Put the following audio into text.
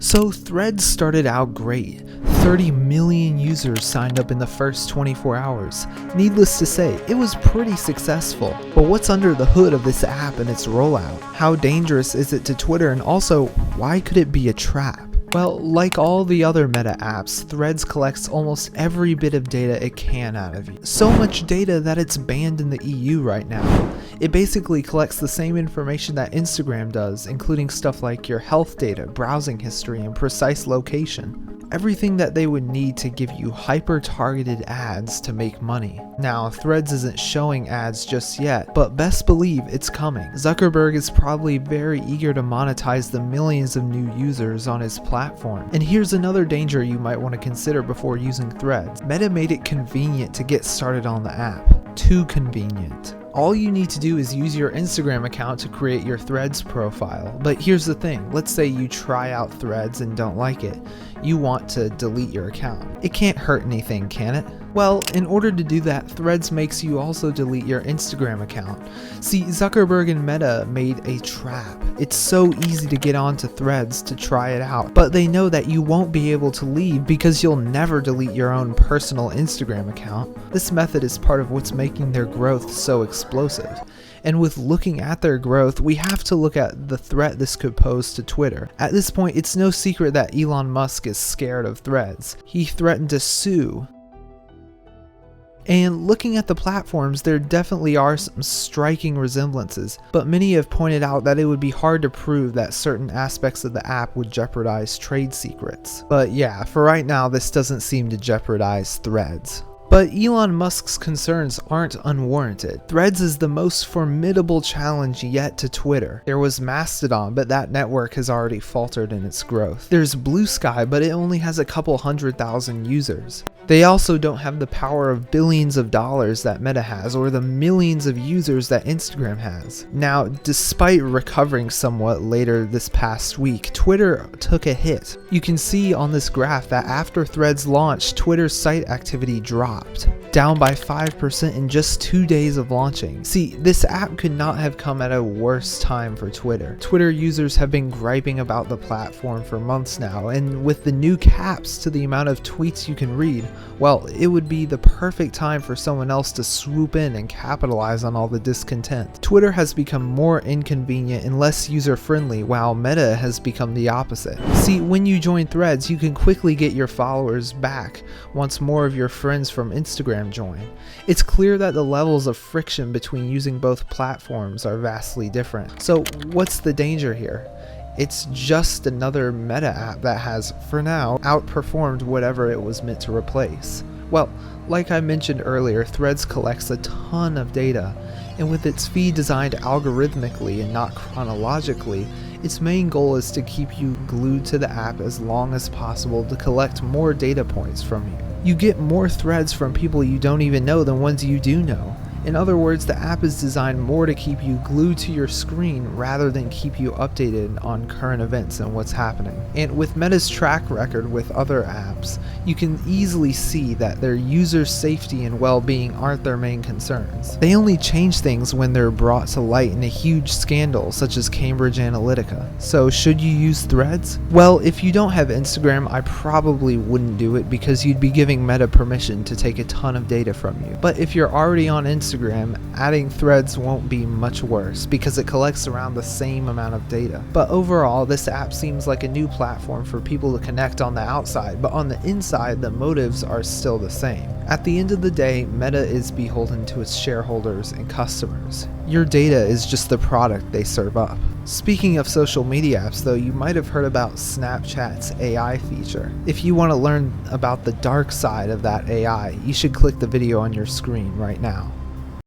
So Threads started out great. 30 million users signed up in the first 24 hours. Needless to say, it was pretty successful. But what's under the hood of this app and its rollout? How dangerous is it to Twitter, and also, why could it be a trap? Well, like all the other Meta apps, Threads collects almost every bit of data it can out of you. So much data that it's banned in the EU right now. It basically collects the same information that Instagram does, including stuff like your health data, browsing history, and precise location. Everything that they would need to give you hyper-targeted ads to make money. Now, Threads isn't showing ads just yet, but best believe it's coming. Zuckerberg is probably very eager to monetize the millions of new users on his platform. And here's another danger you might want to consider before using Threads. Meta made it convenient to get started on the app. Too convenient. All you need to do is use your Instagram account to create your Threads profile. But here's the thing, let's say you try out Threads and don't like it. You want to delete your account. It can't hurt anything, can it? Well, in order to do that, Threads makes you also delete your Instagram account. See, Zuckerberg and Meta made a trap. It's so easy to get onto Threads to try it out, but they know that you won't be able to leave because you'll never delete your own personal Instagram account. This method is part of what's making their growth so explosive. And with looking at their growth, we have to look at the threat this could pose to Twitter. At this point, it's no secret that Elon Musk is scared of Threads. He threatened to sue. And looking at the platforms, there definitely are some striking resemblances, but many have pointed out that it would be hard to prove that certain aspects of the app would jeopardize trade secrets. But yeah, for right now, this doesn't seem to jeopardize Threads. But Elon Musk's concerns aren't unwarranted. Threads is the most formidable challenge yet to Twitter. There was Mastodon, but that network has already faltered in its growth. There's Blue Sky, but it only has a couple 100,000 users. They also don't have the power of billions of dollars that Meta has, or the millions of users that Instagram has. Now, despite recovering somewhat later this past week, Twitter took a hit. You can see on this graph that after Threads launched, Twitter's site activity dropped, down by 5% in just 2 days of launching. See, this app could not have come at a worse time for Twitter. Twitter users have been griping about the platform for months now, and with the new caps to the amount of tweets you can read, well, it would be the perfect time for someone else to swoop in and capitalize on all the discontent. Twitter has become more inconvenient and less user-friendly, while Meta has become the opposite. See, when you join Threads, you can quickly get your followers back once more of your friends from Instagram join. It's clear that the levels of friction between using both platforms are vastly different. So what's the danger here? It's just another Meta app that has, for now, outperformed whatever it was meant to replace. Well, like I mentioned earlier, Threads collects a ton of data, and with its feed designed algorithmically and not chronologically, its main goal is to keep you glued to the app as long as possible to collect more data points from you. You get more threads from people you don't even know than ones you do know. In other words, the app is designed more to keep you glued to your screen rather than keep you updated on current events and what's happening. And with Meta's track record with other apps, you can easily see that their users' safety and well-being aren't their main concerns. They only change things when they're brought to light in a huge scandal such as Cambridge Analytica. So should you use Threads? Well, if you don't have Instagram, I probably wouldn't do it because you'd be giving Meta permission to take a ton of data from you. But if you're already on Instagram, adding Threads won't be much worse because it collects around the same amount of data. But overall, this app seems like a new platform for people to connect on the outside, but on the inside, the motives are still the same. At the end of the day, Meta is beholden to its shareholders and customers. Your data is just the product they serve up. Speaking of social media apps though, you might have heard about Snapchat's AI feature. If you want to learn about the dark side of that AI, you should click the video on your screen right now.